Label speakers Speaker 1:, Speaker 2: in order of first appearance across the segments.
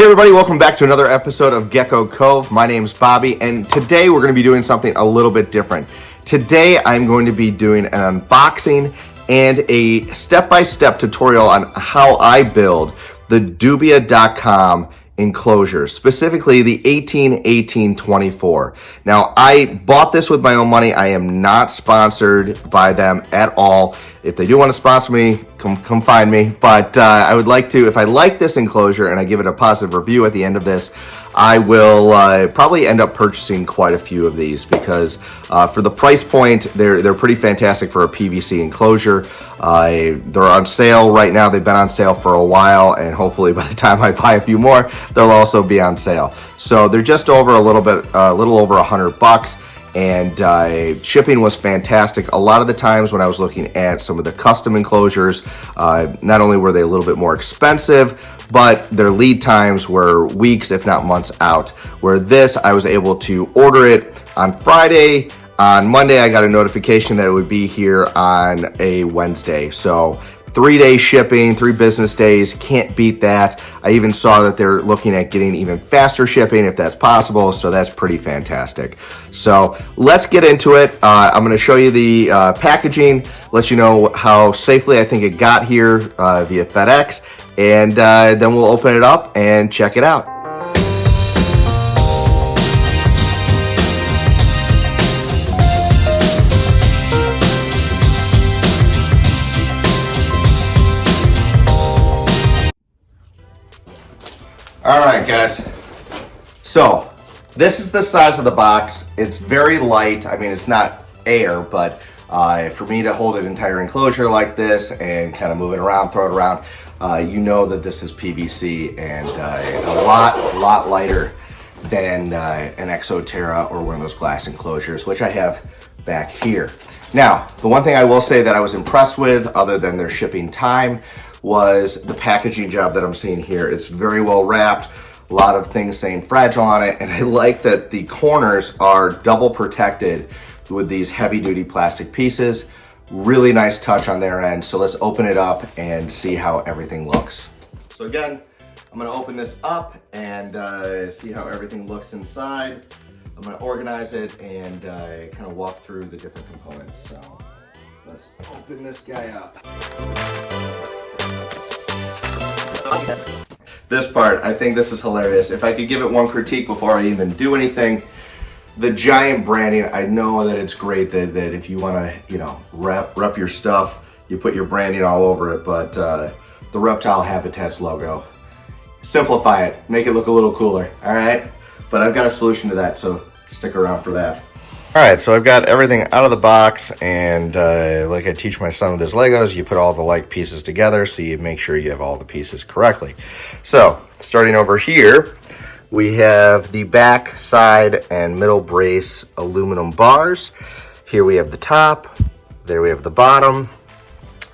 Speaker 1: everybody, welcome back to another episode of Gecko Cove. My name's Bobby, and today we're going to be doing something a little bit different. Today I'm going to be doing an unboxing and a step-by-step tutorial on how I build the Dubia.com enclosures, specifically the 18-18-24. Now, I bought this with my own money. I am not sponsored by them at all. If they do want to sponsor me, come find me. But I would like to, if I like this enclosure and I give it a positive review at the end of this, I will probably end up purchasing quite a few of these because for the price point, they're pretty fantastic for a PVC enclosure. They're on sale right now. They've been on sale for a while, and hopefully by the time I buy a few more, they'll also be on sale. So they're just over a little over $100. And shipping was fantastic. A lot of the times when I was looking at some of the custom enclosures, not only were they a little bit more expensive, but their lead times were weeks, if not months out. Where this, I was able to order it on Friday. On Monday, I got a notification that it would be here on a Wednesday. So 3-day shipping, 3 business days, can't beat that. I even saw that they're looking at getting even faster shipping if that's possible, so that's pretty fantastic. So let's get into it. I'm gonna show you the packaging, let you know how safely I think it got here via FedEx, and then we'll open it up and check it out. All right, guys, so this is the size of the box. It's very light. I mean, it's not air, but for me to hold an entire enclosure like this and kind of move it around, throw it around, you know that this is PVC and a lot lighter than an Exoterra or one of those glass enclosures, which I have back here. Now, the one thing I will say that I was impressed with, other than their shipping time, was the packaging job that I'm seeing here. It's very well wrapped, a lot of things saying fragile on it, and I like that the corners are double protected with these heavy duty plastic pieces. Really nice touch on their end. So let's open it up and see how everything looks. So again, I'm gonna open this up and see how everything looks inside. I'm gonna organize it and kind of walk through the different components. So let's open this guy up. This part, I think this is hilarious. If I could give it one critique before I even do anything, the giant branding, I know that it's great that if you want to, rep your stuff, you put your branding all over it, but the Reptile Habitats logo, simplify it, make it look a little cooler, all right? But I've got a solution to that, so stick around for that. All right, so I've got everything out of the box, and like I teach my son with his Legos, you put all the like pieces together so you make sure you have all the pieces correctly. So, starting over here, we have the back, side, and middle brace aluminum bars. Here we have the top, there we have the bottom,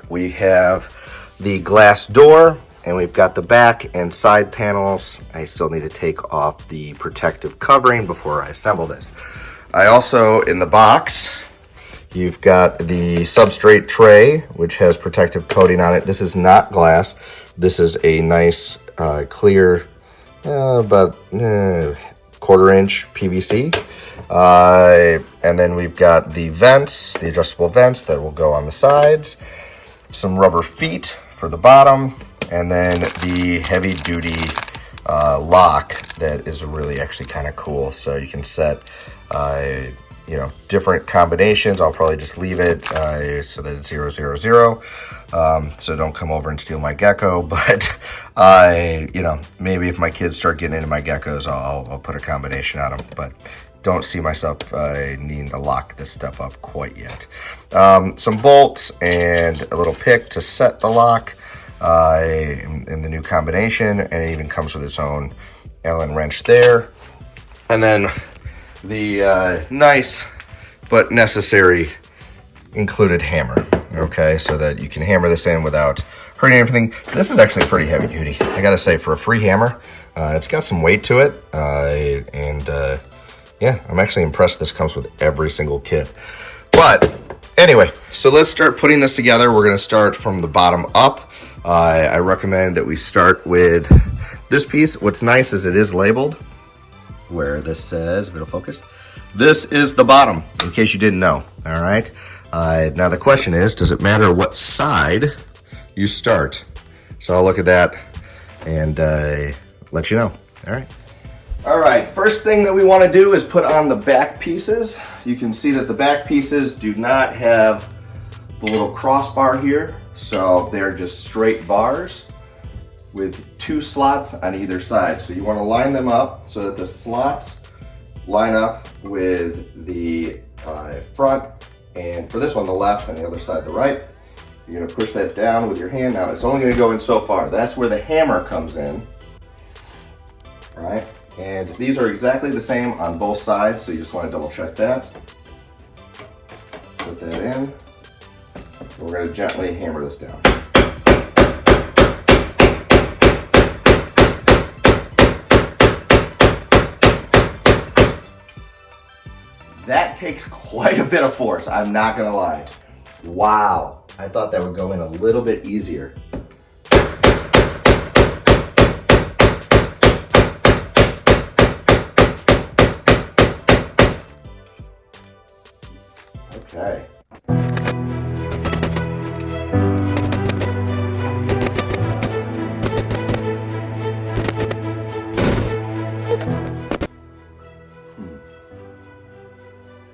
Speaker 1: we have the glass door, and we've got the back and side panels. I still need to take off the protective covering before I assemble this. I also, in the box, you've got the substrate tray, which has protective coating on it. This is not glass. This is a nice clear, about 1/4 inch PVC. And then we've got the vents, the adjustable vents that will go on the sides, some rubber feet for the bottom, and then the heavy duty lock that is really actually kind of cool. So you can set different combinations. I'll probably just leave it so that it's 000. So don't come over and steal my gecko, but maybe if my kids start getting into my geckos, I'll put a combination on them, but don't see myself needing to lock this stuff up quite yet. Some bolts and a little pick to set the lock in the new combination, and it even comes with its own Allen wrench there. And then the nice but necessary included hammer, okay, so that you can hammer this in without hurting anything. This is actually pretty heavy duty, I gotta say, for a free hammer. It's got some weight to it, yeah, I'm actually impressed this comes with every single kit. But anyway, so let's start putting this together. We're gonna start from the bottom up. I recommend that we start with this piece, what's nice is it is labeled where this says, if it'll focus, this is the bottom, in case you didn't know, all right? Now the question is, does it matter what side you start? So I'll look at that and let you know, all right? All right, first thing that we want to do is put on the back pieces. You can see that the back pieces do not have the little crossbar here, so they're just straight bars with 2 slots on either side. So you want to line them up so that the slots line up with the front, and for this one, the left, and the other side, the right. You're going to push that down with your hand. Now, it's only going to go in so far. That's where the hammer comes in, all right? And these are exactly the same on both sides, so you just want to double check that. Put that in. We're going to gently hammer this down. That takes quite a bit of force, I'm not gonna lie. Wow, I thought that would go in a little bit easier. Okay.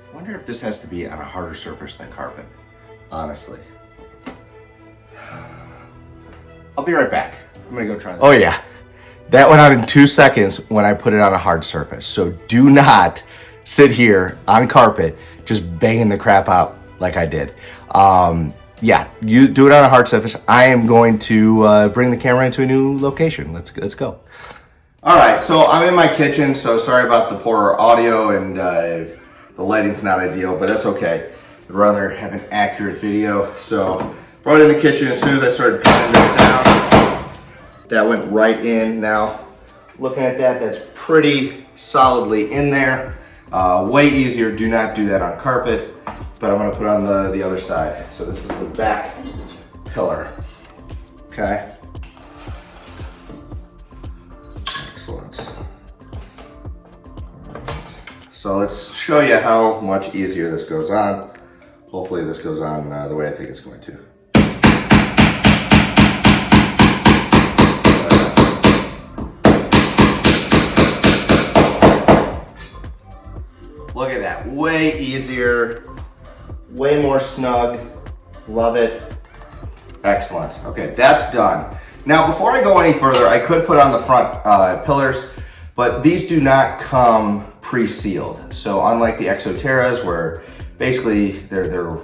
Speaker 1: I wonder if this has to be on a harder surface than carpet, honestly. I'll be right back. I'm gonna go try that. Oh yeah, that went out in 2 seconds when I put it on a hard surface. So do not sit here on carpet just banging the crap out like I did. Yeah, you do it on a hard surface. I am going to bring the camera into a new location. Let's go. All right, so I'm in my kitchen, so sorry about the poor audio and the lighting's not ideal, but that's okay. I'd rather have an accurate video. So brought it in the kitchen. As soon as I started patting this down, that went right in. Now, looking at that, that's pretty solidly in there. Way easier. Do not do that on carpet, but I'm gonna put on the other side. So this is the back pillar, okay? Excellent. So let's show you how much easier this goes on. Hopefully this goes on the way I think it's going to. Look at that, way easier, way more snug, love it. Excellent, okay, that's done. Now before I go any further, I could put on the front pillars, but these do not come pre-sealed. So unlike the Exoterras, where basically they're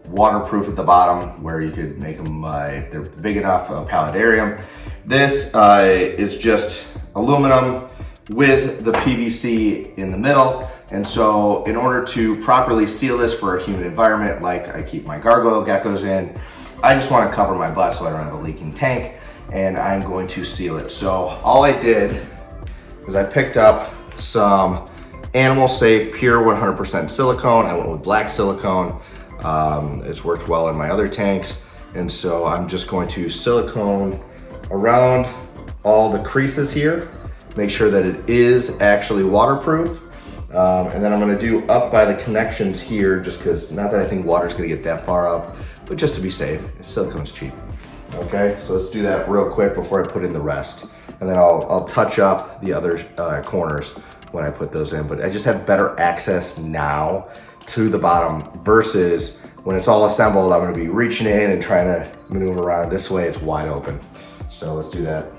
Speaker 1: waterproof at the bottom, where you could make them, if they're big enough, palletarium. This is just aluminum with the PVC in the middle. And so in order to properly seal this for a humid environment, like I keep my gargoyle geckos in, I just want to cover my butt so I don't have a leaking tank, and I'm going to seal it. So all I did is I picked up some Animal Safe Pure 100% silicone. I went with black silicone. It's worked well in my other tanks. And so I'm just going to silicone around all the creases here, make sure that it is actually waterproof. And then I'm gonna do up by the connections here, just because, not that I think water's gonna get that far up, but just to be safe. Silicone's cheap. Okay, so let's do that real quick before I put in the rest. And then I'll touch up the other corners when I put those in. But I just have better access now to the bottom versus when it's all assembled, I'm gonna be reaching in and trying to maneuver around. This way it's wide open. So let's do that.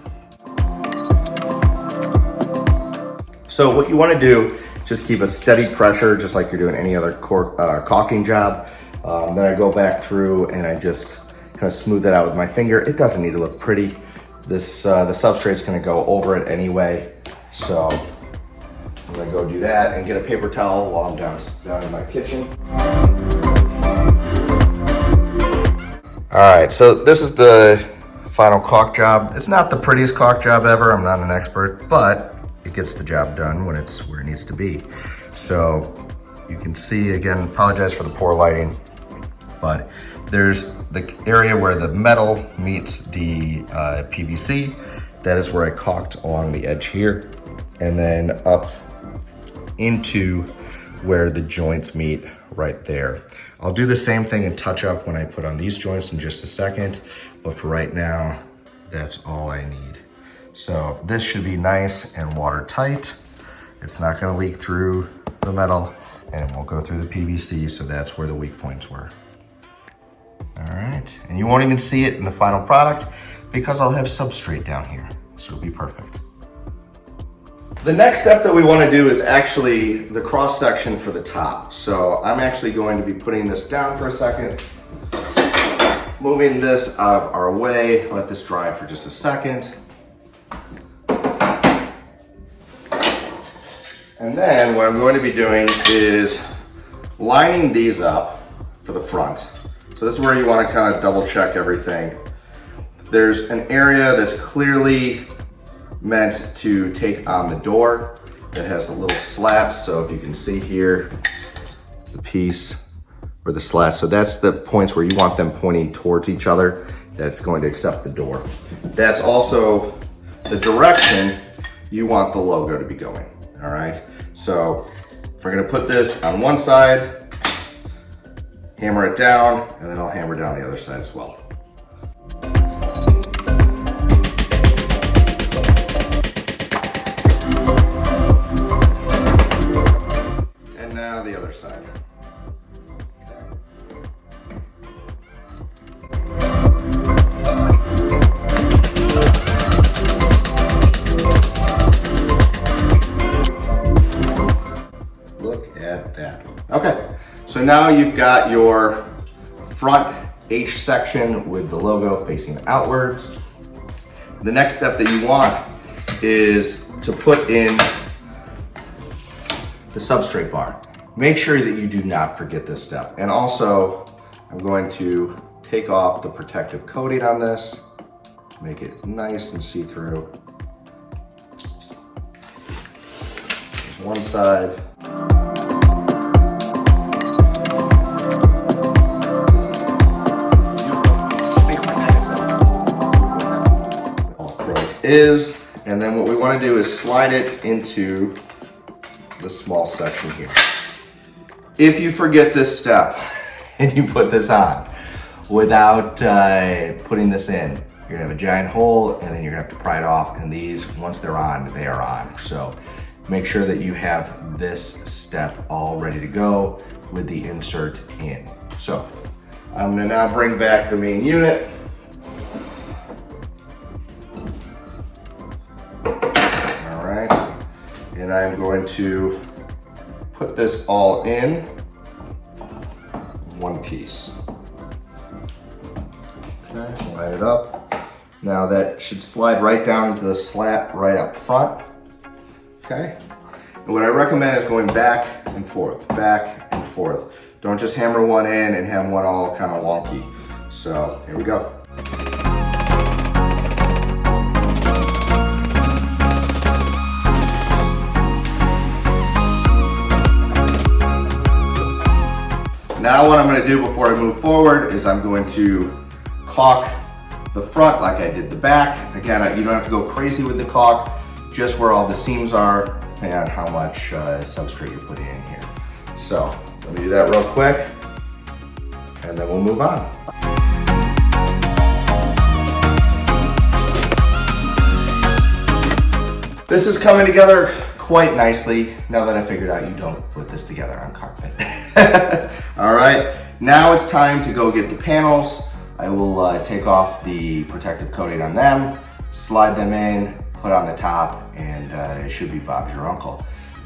Speaker 1: So what you wanna do, just keep a steady pressure, just like you're doing any other caulking job. Then I go back through and I just kind of smooth it out with my finger. It doesn't need to look pretty. This the substrate's gonna go over it anyway. So I'm gonna go do that and get a paper towel while I'm down in my kitchen. All right, so this is the final caulk job. It's not the prettiest caulk job ever. I'm not an expert, but it gets the job done when it's where it needs to be. So you can see, again, apologize for the poor lighting, but there's the area where the metal meets the PVC. that is where I caulked along the edge here, and then up into where the joints meet right there. I'll do the same thing and touch up when I put on these joints in just a second, but for right now, that's all I need. So this should be nice and watertight. It's not gonna leak through the metal, and it won't go through the PVC, so that's where the weak points were. All right, and you won't even see it in the final product because I'll have substrate down here, so it'll be perfect. The next step that we want to do is actually the cross section for the top. So I'm actually going to be putting this down for a second, moving this out of our way, let this dry for just a second. And then what I'm going to be doing is lining these up for the front. So this is where you want to kind of double check everything. There's an area that's clearly meant to take on the door that has a little slats. So if you can see here, the piece or the slats. So that's the points where you want them pointing towards each other. That's going to accept the door. That's also the direction you want the logo to be going. All right. So if we're going to put this on one side, hammer it down, and then I'll hammer down the other side as well. The other side. Look at that. Okay, so now you've got your front H section with the logo facing outwards. The next step that you want is to put in the substrate bar. Make sure that you do not forget this step. And also, I'm going to take off the protective coating on this, make it nice and see-through. One side. All acrylic is, and then what we want to do is slide it into the small section here. If you forget this step and you put this on without putting this in, you're gonna have a giant hole, and then you're gonna have to pry it off, and these, once they're on, they are on. So make sure that you have this step all ready to go with the insert in. So I'm gonna now bring back the main unit. All right, and I'm going to put this all in one piece. Okay, line it up. Now that should slide right down into the slat right up front. Okay, and what I recommend is going back and forth, back and forth. Don't just hammer one in and have one all kind of wonky. So here we go. Now what I'm going to do before I move forward is I'm going to caulk the front like I did the back. Again, you don't have to go crazy with the caulk, just where all the seams are, depending on how much substrate you're putting in here. So let me do that real quick, and then we'll move on. This is coming together quite nicely now that I figured out you don't put this together on carpet. All right, now it's time to go get the panels. I will take off the protective coating on them, slide them in, put on the top, and it should be Bob's your uncle.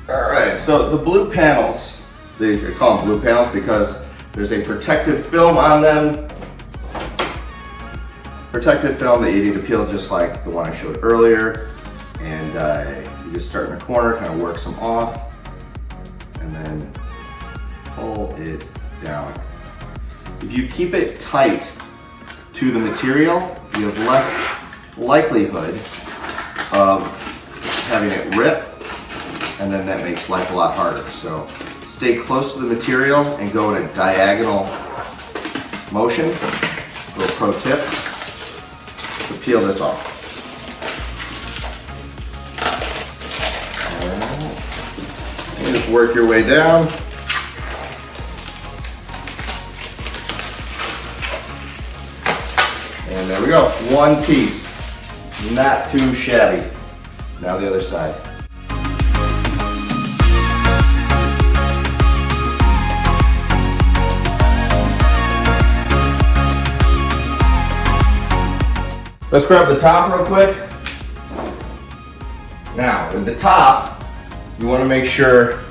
Speaker 1: All right, so the blue panels, they call them blue panels because there's a protective film on them. Protective film that you need to peel just like the one I showed earlier. And you just start in the corner, kind of works them off, and then pull it down. If you keep it tight to the material, you have less likelihood of having it rip, and then that makes life a lot harder. So stay close to the material and go in a diagonal motion. A little pro tip to peel this off. work your way down. And there we go, one piece. Not too shabby. Now the other side. Let's grab the top real quick. Now, with the top, you want to make sure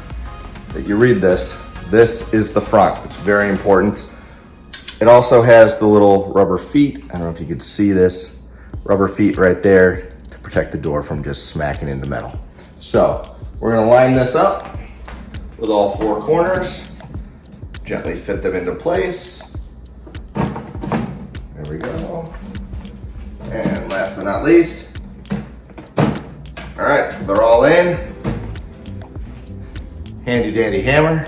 Speaker 1: that you read this. This is the front. It's very important. It also has the little rubber feet. I don't know if you can see this. Rubber feet right there to protect the door from just smacking into metal. So, we're gonna line this up with all four corners. Gently fit them into place. There we go. And last but not least, all right, they're all in. Handy dandy hammer.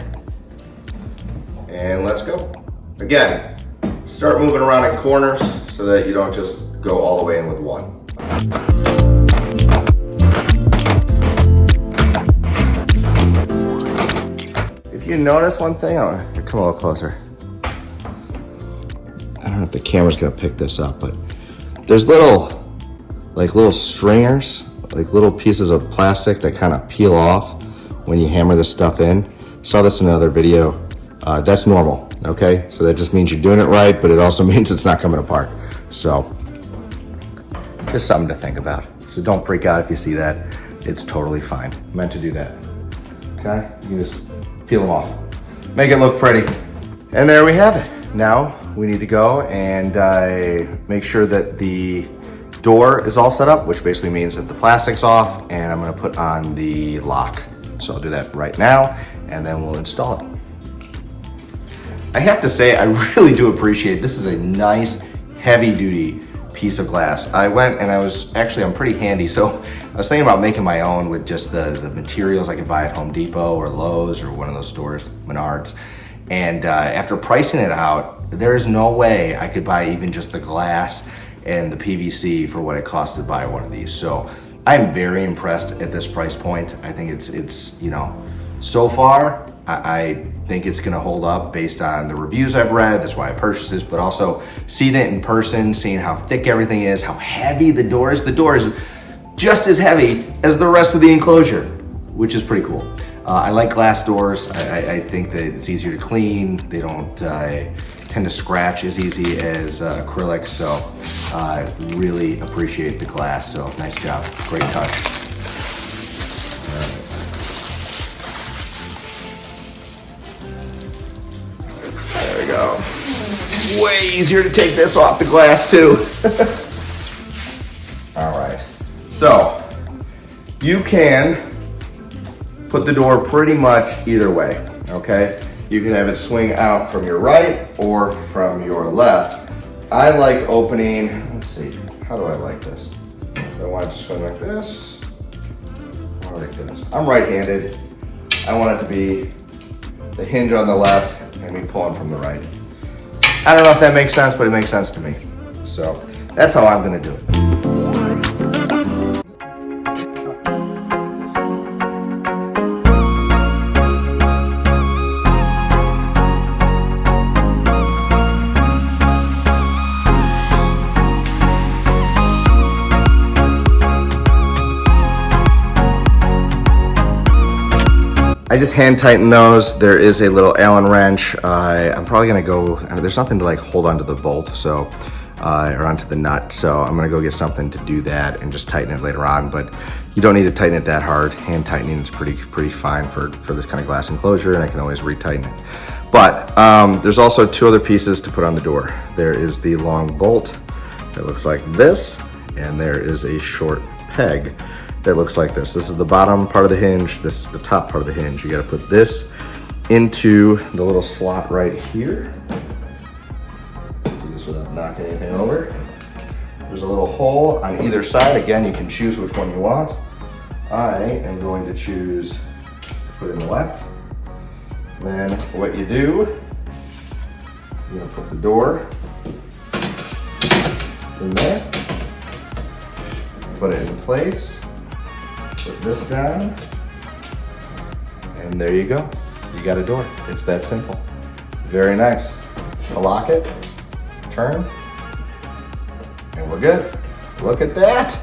Speaker 1: And let's go. Again, start moving around in corners so that you don't just go all the way in with one. If you notice one thing, I want to come a little closer. I don't know if the camera's gonna pick this up, but there's little stringers, like little pieces of plastic that kind of peel off when you hammer this stuff in. Saw this in another video. That's normal, okay? So that just means you're doing it right, but it also means it's not coming apart. So, just something to think about. So don't freak out if you see that. It's totally fine. Meant to do that, okay? You can just peel them off. Make it look pretty. And there we have it. Now, we need to go and make sure that the door is all set up, which basically means that the plastic's off, and I'm gonna put on the lock. So I'll do that right now, and then we'll install it. I have to say, I really do appreciate, this is a nice, heavy-duty piece of glass. I went and I'm pretty handy, so I was thinking about making my own with just the materials I could buy at Home Depot or Lowe's or one of those stores, Menards. And after pricing it out, there's no way I could buy even just the glass and the PVC for what it costs to buy one of these. So I'm very impressed at this price point. I think it's you know, so far, I think it's gonna hold up based on the reviews I've read. That's why I purchased this, but also seeing it in person, seeing how thick everything is, how heavy the door is. The door is just as heavy as the rest of the enclosure, which is pretty cool. I like glass doors. I think that it's easier to clean. They don't tend to scratch as easy as acrylic, so I really appreciate the glass. So nice job, great touch. All right. There we go. Way easier to take this off the glass too. All right, so you can put the door pretty much either way, okay? You can have it swing out from your right or from your left. I like opening, let's see, how do I like this? Do I want it to swing like this or like this? I'm right-handed. I want it to be the hinge on the left and me pulling from the right. I don't know if that makes sense, but it makes sense to me. So that's how I'm gonna do it. I just hand tighten those. There is a little Allen wrench. I'm probably gonna go, there's nothing to like hold onto the bolt, so, or onto the nut. So I'm gonna go get something to do that and just tighten it later on, but you don't need to tighten it that hard. Hand tightening is pretty fine for this kind of glass enclosure, and I can always retighten it. But there's also two other pieces to put on the door. There is the long bolt that looks like this, and there is a short peg that looks like this. This is the bottom part of the hinge. This is the top part of the hinge. You gotta put this into the little slot right here. Do this without knocking anything over. There's a little hole on either side. Again, you can choose which one you want. I am going to choose to put in the left. Then what you do, you're gonna put the door in there, put it in place. Put this down, And there you go. You got a door. It's that simple. Very nice. Lock it, turn, and we're good. Look at that.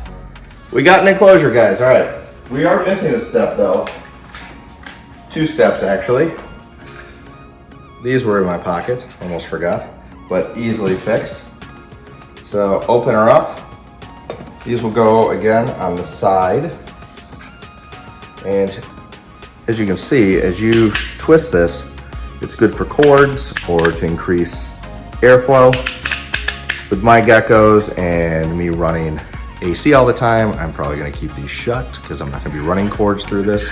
Speaker 1: We got an enclosure, guys. All right. We are missing a step though. 2 steps actually. These were in my pocket, almost forgot, but easily fixed. So open her up. These will go again on the side. And as you can see, as you twist this, it's good for cords or to increase airflow. With my geckos and me running AC all the time, I'm probably gonna keep these shut because I'm not gonna be running cords through this.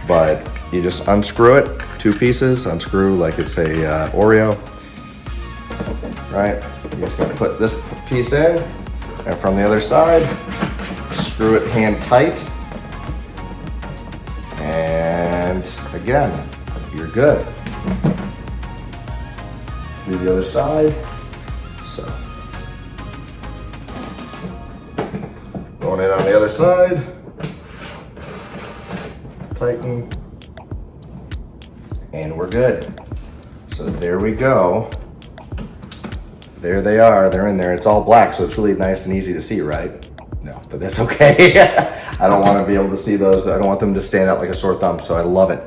Speaker 1: But you just unscrew it, 2 pieces, unscrew like it's a Oreo, right? You're just gonna put this piece in, and from the other side, screw it hand tight. And again, you're good. Do the other side. So, going in on the other side. Tighten. And we're good. So there we go. There they are, they're in there. It's all black, so it's really nice and easy to see, right? No, but that's okay. I don't want to be able to see those. I don't want them to stand out like a sore thumb, so I love it.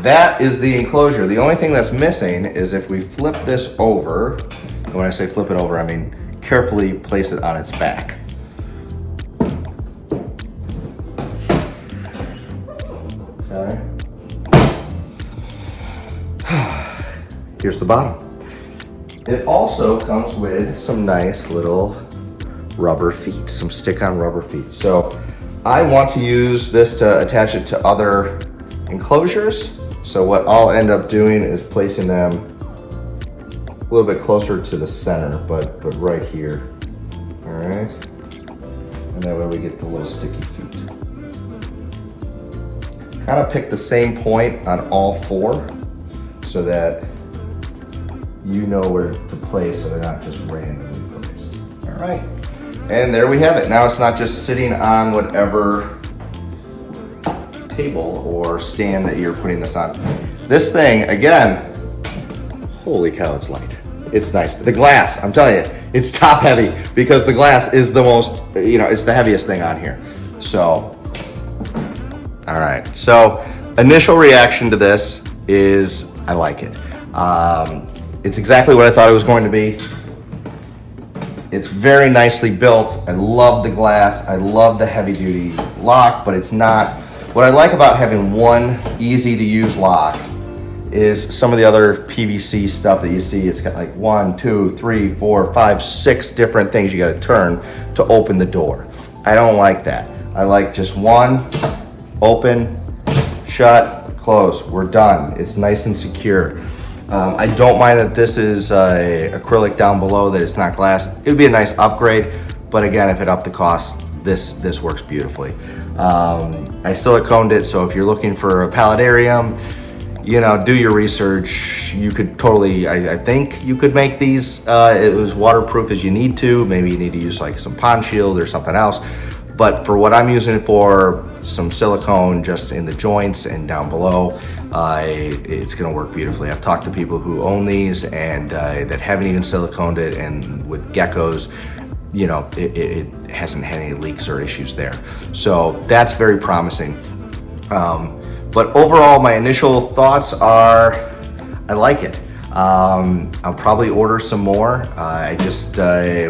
Speaker 1: That is the enclosure. The only thing that's missing is if we flip this over, and when I say flip it over, I mean carefully place it on its back. Okay. Here's the bottom. It also comes with some nice little rubber feet, some stick-on rubber feet. So I want to use this to attach it to other enclosures. So what I'll end up doing is placing them a little bit closer to the center, but right here. All right. And that way we get the little sticky feet. Kind of pick the same point on all 4 so that you know where to place so they're not just randomly placed. All right. And there we have it. Now it's not just sitting on whatever table or stand that you're putting this on. This thing, again, holy cow, it's light. It's nice. The glass, I'm telling you, it's top heavy because the glass is the most, it's the heaviest thing on here. So, all right. So initial reaction to this is I like it. It's exactly what I thought it was going to be. It's very nicely built. I love the glass. I love the heavy duty lock, but it's not, what I like about having one easy to use lock is some of the other PVC stuff that you see. It's got like 1, 2, 3, 4, 5, 6 different things you got to turn to open the door. I don't like that. I like just one, open, shut, close. We're done. It's nice and secure. I don't mind that this is acrylic down below, that it's not glass. It would be a nice upgrade, but again, if it upped the cost, this works beautifully. I siliconed it, so if you're looking for a palletarium, do your research. You could totally, I think you could make these as waterproof as you need to. Maybe you need to use like some pond shield or something else. But for what I'm using it for, some silicone just in the joints and down below, it's gonna work beautifully. I've talked to people who own these and that haven't even siliconed it, and with geckos, it hasn't had any leaks or issues there. So that's very promising. But overall, my initial thoughts are, I like it. I'll probably order some more. I just,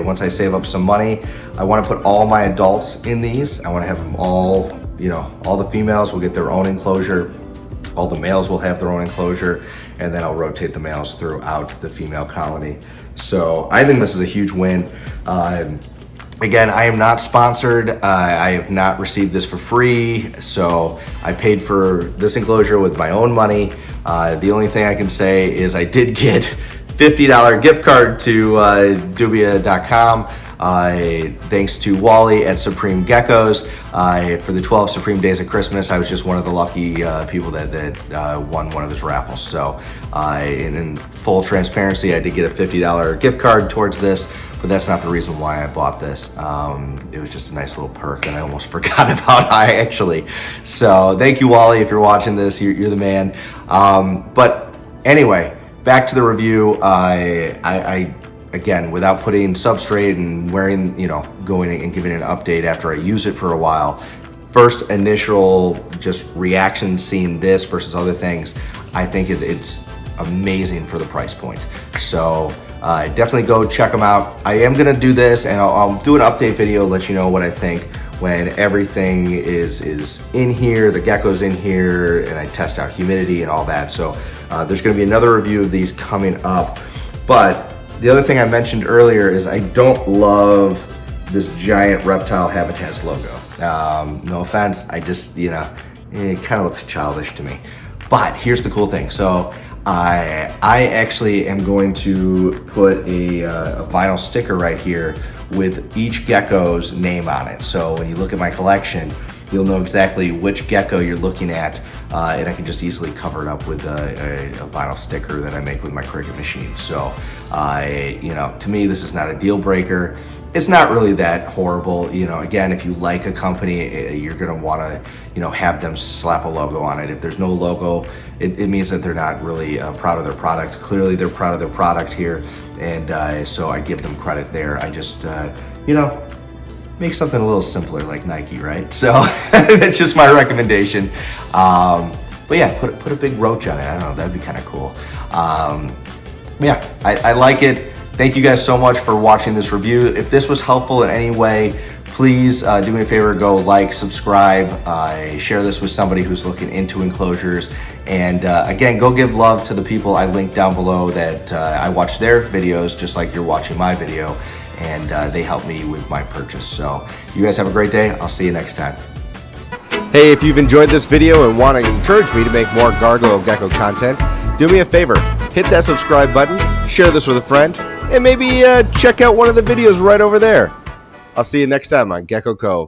Speaker 1: once I save up some money, I want to put all my adults in these. I want to have them all, all the females will get their own enclosure. All the males will have their own enclosure, and then I'll rotate the males throughout the female colony. So I think this is a huge win. Again, I am not sponsored. I have not received this for free. So I paid for this enclosure with my own money. The only thing I can say is I did get $50 gift card to Dubia.com. Thanks to Wally at Supreme Geckos for the 12 Supreme Days of Christmas. I was just one of the lucky people that won one of his raffles. So in full transparency, I did get a $50 gift card towards this, but that's not the reason why I bought this. It was just a nice little perk that I almost forgot about, actually. So thank you, Wally, if you're watching this, you're the man. But anyway, back to the review. I again, without putting substrate and wearing, going and giving an update after I use it for a while, first initial just reaction seeing this versus other things, I think it's amazing for the price point. So definitely go check them out. I am gonna do this, and I'll do an update video, let you know what I think when everything is in here, the gecko's in here, and I test out humidity and all that. So there's gonna be another review of these coming up. But the other thing I mentioned earlier is I don't love this giant Reptile Habitats logo. No offense, I just, it kind of looks childish to me. But here's the cool thing. So I actually am going to put a vinyl sticker right here with each gecko's name on it. So when you look at my collection, you'll know exactly which gecko you're looking at, and I can just easily cover it up with a vinyl sticker that I make with my Cricut machine. So, to me, this is not a deal breaker. It's not really that horrible. Again, if you like a company, you're gonna wanna, have them slap a logo on it. If there's no logo, it means that they're not really proud of their product. Clearly, they're proud of their product here, and so I give them credit there. I just, make something a little simpler like Nike, right? So that's just my recommendation. But yeah, put a big roach on it. I don't know, that'd be kind of cool. Yeah, I like it. Thank you guys so much for watching this review. If this was helpful in any way, please do me a favor, go like, subscribe, share this with somebody who's looking into enclosures. And again, go give love to the people I linked down below that I watch their videos just like you're watching my video. And they help me with my purchase. So you guys have a great day. I'll see you next time.
Speaker 2: Hey, if you've enjoyed this video and want to encourage me to make more gargoyle gecko content, do me a favor, hit that subscribe button, share this with a friend, and maybe check out one of the videos right over there. I'll see you next time on Gecko Cove.